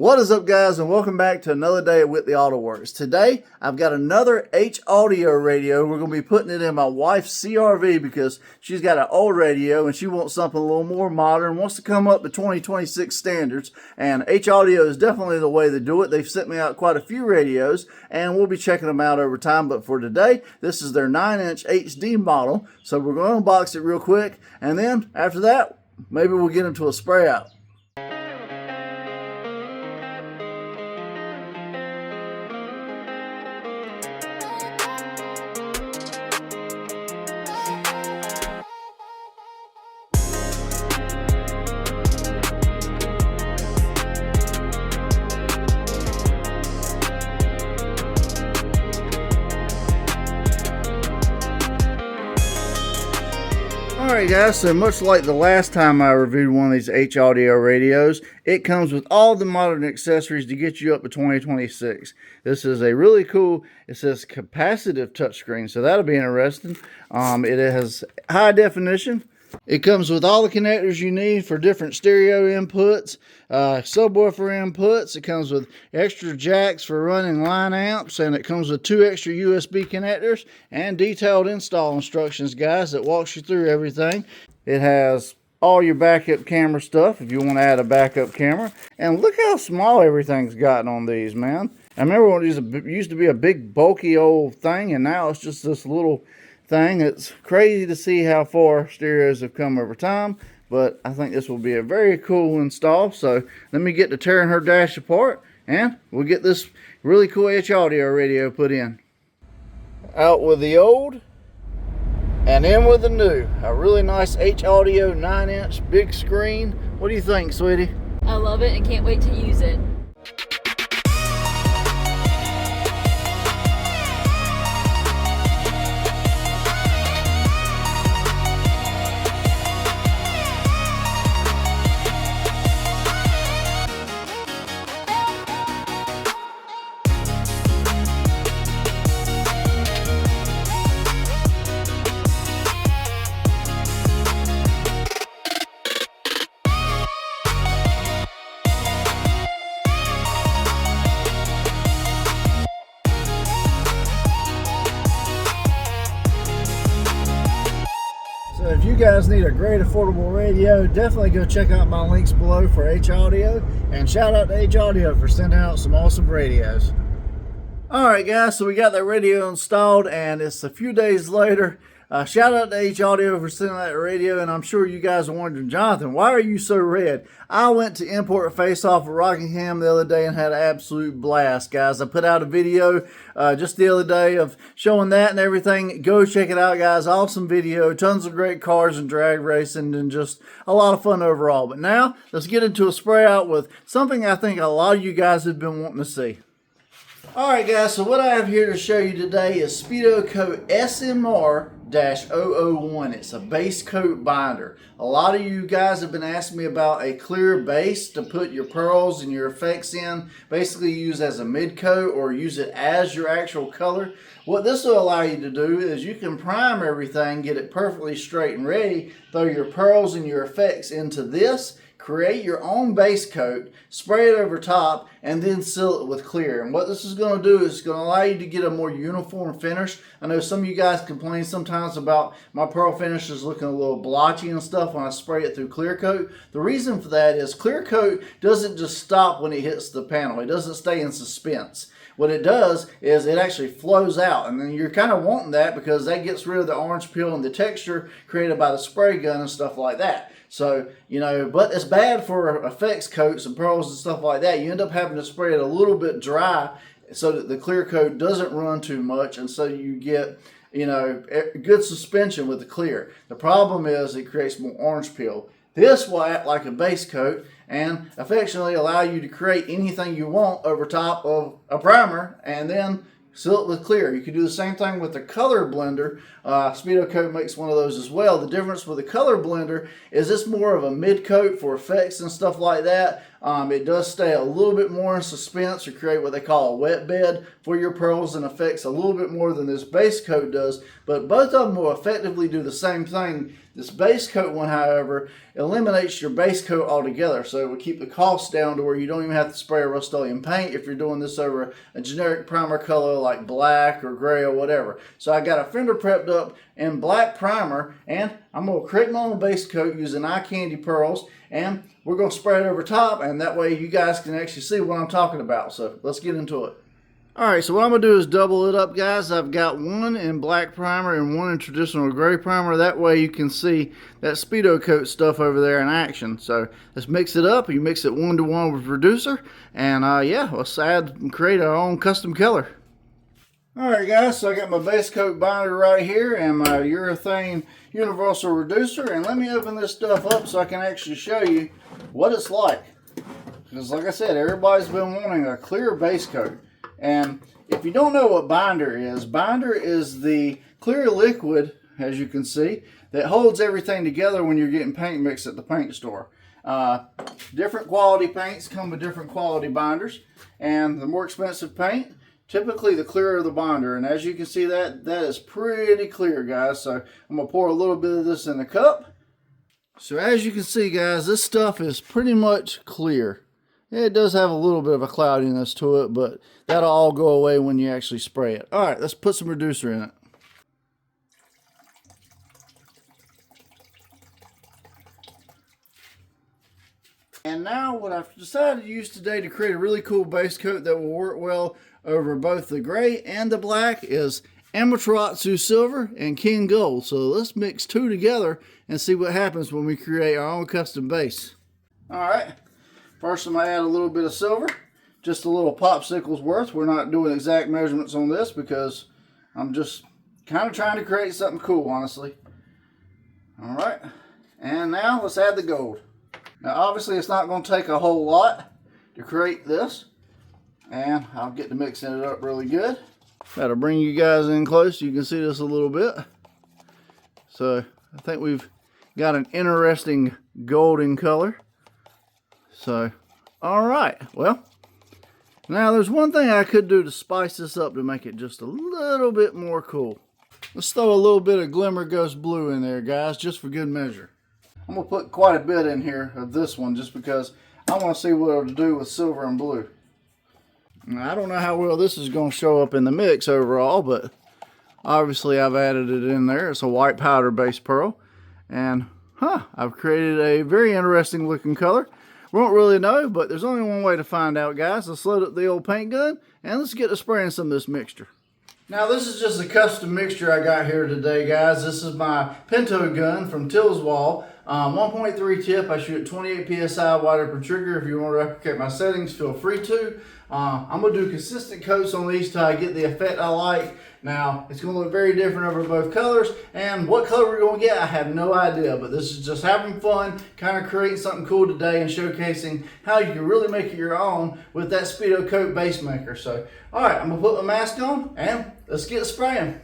What is up, guys, and welcome back to another day at Whitley Auto Works. Today I've got another Haudio radio. We're going to be putting it in my wife's CRV because she's got an old radio and she wants something a little more modern, wants to come up to 2026 standards, and Haudio is definitely the way to do it. They've sent me out quite a few radios and we'll be checking them out over time, but for today this is their 9-inch HD model, so we're going to unbox it real quick, and then after that maybe we'll get into a spray out. Alright guys, so much like the last time I reviewed one of these Haudio radios, it comes with all the modern accessories to get you up to 2026. This is a really cool, it says capacitive touchscreen, so that'll be interesting. It has high definition. It comes with all the connectors you need for different stereo inputs, subwoofer inputs. It comes with extra jacks for running line amps, and it comes with 2 extra USB connectors and detailed install instructions, guys, that walks you through everything. It has all your backup camera stuff if you want to add a backup camera. And look how small everything's gotten on these, man. I remember when it used to be a big bulky old thing, and now it's just this little thing. It's crazy to see how far stereos have come over time, but I think this will be a very cool install. So let me get to tearing her dash apart and we'll get this really cool Haudio radio put in. Out with the old and in with the new. A really nice Haudio 9-inch big screen. What do you think, sweetie? I love it and can't wait to use it. So if you guys need a great affordable radio, definitely go check out my links below for Haudio, and shout out to Haudio for sending out some awesome radios. Alright guys, so we got that radio installed and it's a few days later. Shout out to Haudio for sending that radio, and I'm sure you guys are wondering, Jonathan, why are you so red? I went to Import Face Off of Rockingham the other day and had an absolute blast, guys. I put out a video just the other day of showing that and everything. Go check it out, guys. Awesome video, tons of great cars and drag racing, and just a lot of fun overall. But now, let's get into a spray out with something I think a lot of you guys have been wanting to see. Alright guys, so what I have here to show you today is Speedokote SMR-001. It's a base coat binder. A lot of you guys have been asking me about a clear base to put your pearls and your effects in. Basically use as a mid coat or use it as your actual color. What this will allow you to do is you can prime everything, get it perfectly straight and ready, throw your pearls and your effects into this, create your own base coat, spray it over top, and then seal it with clear. And what this is going to do is it's going to allow you to get a more uniform finish. I know some of you guys complain sometimes about my pearl finishes looking a little blotchy and stuff when I spray it through clear coat. The reason for that is clear coat doesn't just stop when it hits the panel. It doesn't stay in suspense. What it does is it actually flows out, and then you're kind of wanting that because that gets rid of the orange peel and the texture created by the spray gun and stuff like that. So, you know, but it's bad for effects coats and pearls and stuff like that. You end up having to spray it a little bit dry so that the clear coat doesn't run too much, and so you get, you know, good suspension with the clear. The problem is it creates more orange peel. This will act like a base coat and affectionately allow you to create anything you want over top of a primer, and then seal it with clear. You can do the same thing with the color blender. Speedokote makes one of those as well. The difference with the color blender is it's more of a mid coat for effects and stuff like that. It does stay a little bit more in suspense or create what they call a wet bed for your pearls and effects a little bit more than this base coat does, but both of them will effectively do the same thing. This base coat one, however, eliminates your base coat altogether, so it will keep the cost down to where you don't even have to spray a rustoleum paint if you're doing this over a generic primer color like black or gray or whatever. So I got a fender prepped up in black primer, and I'm going to create my own base coat using eye candy pearls, and we're going to spray it over top, and that way you guys can actually see what I'm talking about. So let's get into it. Alright, so what I'm going to do is double it up, guys. I've got one in black primer and one in traditional gray primer. That way you can see that Speedokote stuff over there in action. So let's mix it up. You mix it 1-to-1 with reducer, and yeah, let's add and create our own custom color. Alright guys, so I got my base coat binder right here and my urethane universal reducer, and let me open this stuff up so I can actually show you what it's like. Because like I said, everybody's been wanting a clear base coat. And if you don't know what binder is the clear liquid, as you can see, that holds everything together when you're getting paint mixed at the paint store. Different quality paints come with different quality binders, and the more expensive paint, typically the clearer the binder. And as you can see, that is pretty clear, guys. So I'm going to pour a little bit of this in the cup. So as you can see, guys, this stuff is pretty much clear. It does have a little bit of a cloudiness to it, but that'll all go away when you actually spray it. All right, let's put some reducer in it. And now what I've decided to use today to create a really cool base coat that will work well over both the gray and the black is Amaterasu Silver and King Gold. So let's mix two together and see what happens when we create our own custom base. All right. First, I'm going to add a little bit of silver, just a little popsicle's worth. We're not doing exact measurements on this because I'm just kind of trying to create something cool, honestly. All right, and now let's add the gold. Now, obviously, it's not going to take a whole lot to create this, and I'll get to mixing it up really good. That'll bring you guys in close. You can see this a little bit. So I think we've got an interesting golden color. So, all right, well, now there's one thing I could do to spice this up to make it just a little bit more cool. Let's throw a little bit of Glimmer Ghost Blue in there, guys, just for good measure. I'm going to put quite a bit in here of this one just because I want to see what it'll do with silver and blue. Now, I don't know how well this is going to show up in the mix overall, but obviously I've added it in there. It's a white powder base pearl, and I've created a very interesting looking color. Won't really know, but there's only one way to find out, guys. Let's load up the old paint gun and let's get to spraying some of this mixture. Now this is just a custom mixture I got here today, guys. This is my Pinto gun from Tillswall. 1.3 tip. I shoot at 28 psi water per trigger. If you want to replicate my settings, feel free to. I'm going to do consistent coats on these till I get the effect I like. Now, it's going to look very different over both colors, and what color we're going to get, I have no idea, but this is just having fun, kind of creating something cool today and showcasing how you can really make it your own with that Speedokote base maker. So, all right, I'm going to put my mask on, and let's get spraying.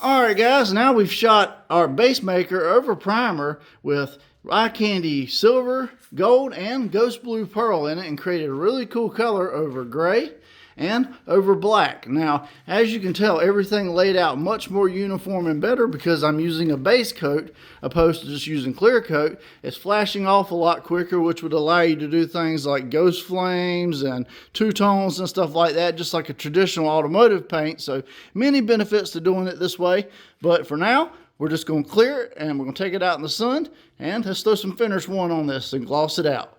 Alright guys, now we've shot our base maker over primer with eye candy silver, gold, and ghost blue pearl in it and created a really cool color over gray and over black. Now, as you can tell, everything laid out much more uniform and better because I'm using a base coat opposed to just using clear coat. It's flashing off a lot quicker, which would allow you to do things like ghost flames and two-tones and stuff like that, just like a traditional automotive paint. So many benefits to doing it this way. But for now, we're just going to clear it and we're going to take it out in the sun and let's throw some finish one on this and gloss it out.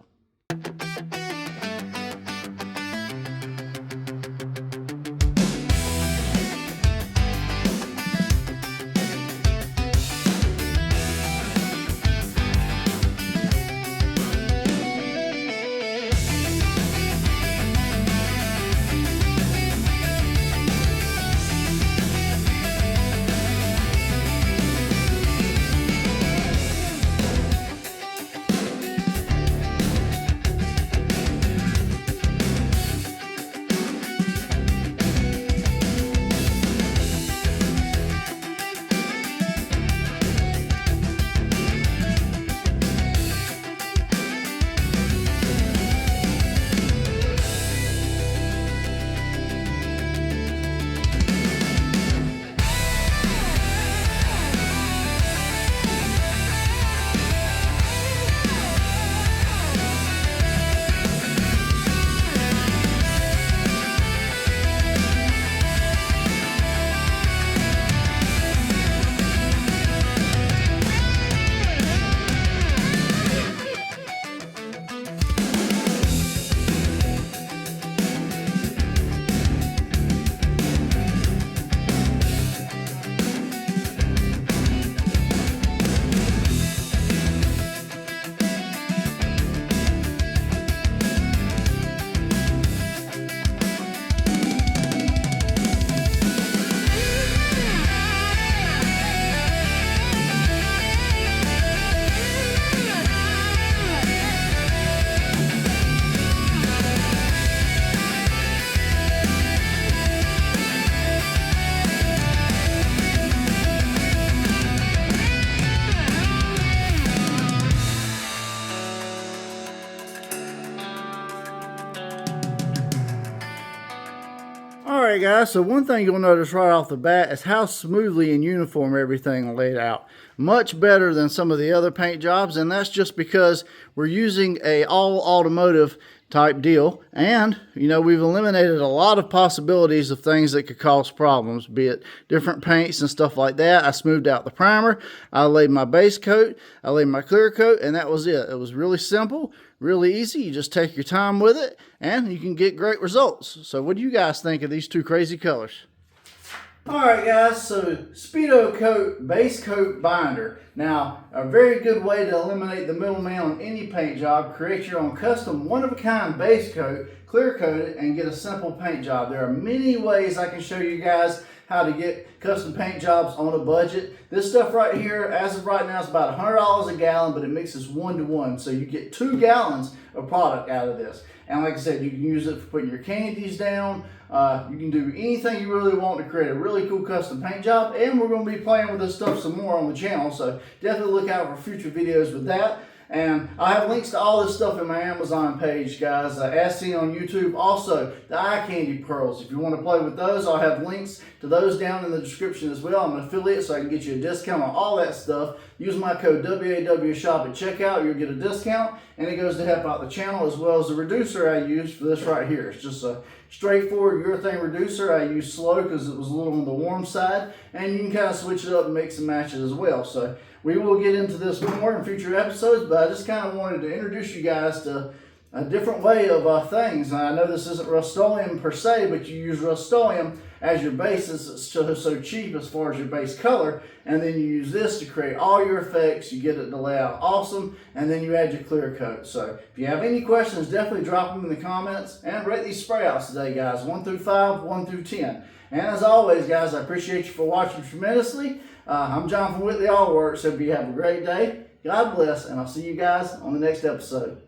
Alright guys, so one thing you'll notice right off the bat is how smoothly and uniform everything laid out. Much better than some of the other paint jobs, and that's just because we're using a all automotive type deal, and you know, we've eliminated a lot of possibilities of things that could cause problems, be it different paints and stuff like that. I smoothed out the primer, I laid my base coat, I laid my clear coat, and that was it. It was really simple, really easy. You just take your time with it and you can get great results. So what do you guys think of these two crazy colors? Alright guys, so Speedokote base coat binder. Now, a very good way to eliminate the middleman on any paint job. Create your own custom one-of-a-kind base coat, clear coat it, and get a simple paint job. There are many ways I can show you guys how to get custom paint jobs on a budget. This stuff right here, as of right now, is about $100 a gallon, but it mixes 1-to-1. So you get 2 gallons of product out of this. And like I said, you can use it for putting your candies down. You can do anything you really want to create a really cool custom paint job. And we're going to be playing with this stuff some more on the channel. So definitely look out for future videos with that. And I have links to all this stuff in my Amazon page, guys, as seen on YouTube. Also, the eye candy pearls. If you want to play with those, I'll have links to those down in the description as well. I'm an affiliate, so I can get you a discount on all that stuff. Use my code WAWSHOP at checkout. You'll get a discount, and it goes to help out the channel, as well as the reducer I use for this right here. It's just a straightforward urethane reducer. I use slow because it was a little on the warm side, and you can kind of switch it up and mix and match it as well. So we will get into this more in future episodes, but I just kind of wanted to introduce you guys to a different way of things. And I know this isn't rustoleum per se, but you use rustoleum as your basis. It's so cheap as far as your base color, and then you use this to create all your effects. You get it to lay out awesome, and then you add your clear coat. So if you have any questions, definitely drop them in the comments, and rate these spray outs today, guys, 1 through 5, 1 through 10. And as always, guys, I appreciate you for watching tremendously. I'm John from Whitley All Works. Hope you have a great day. God bless, and I'll see you guys on the next episode.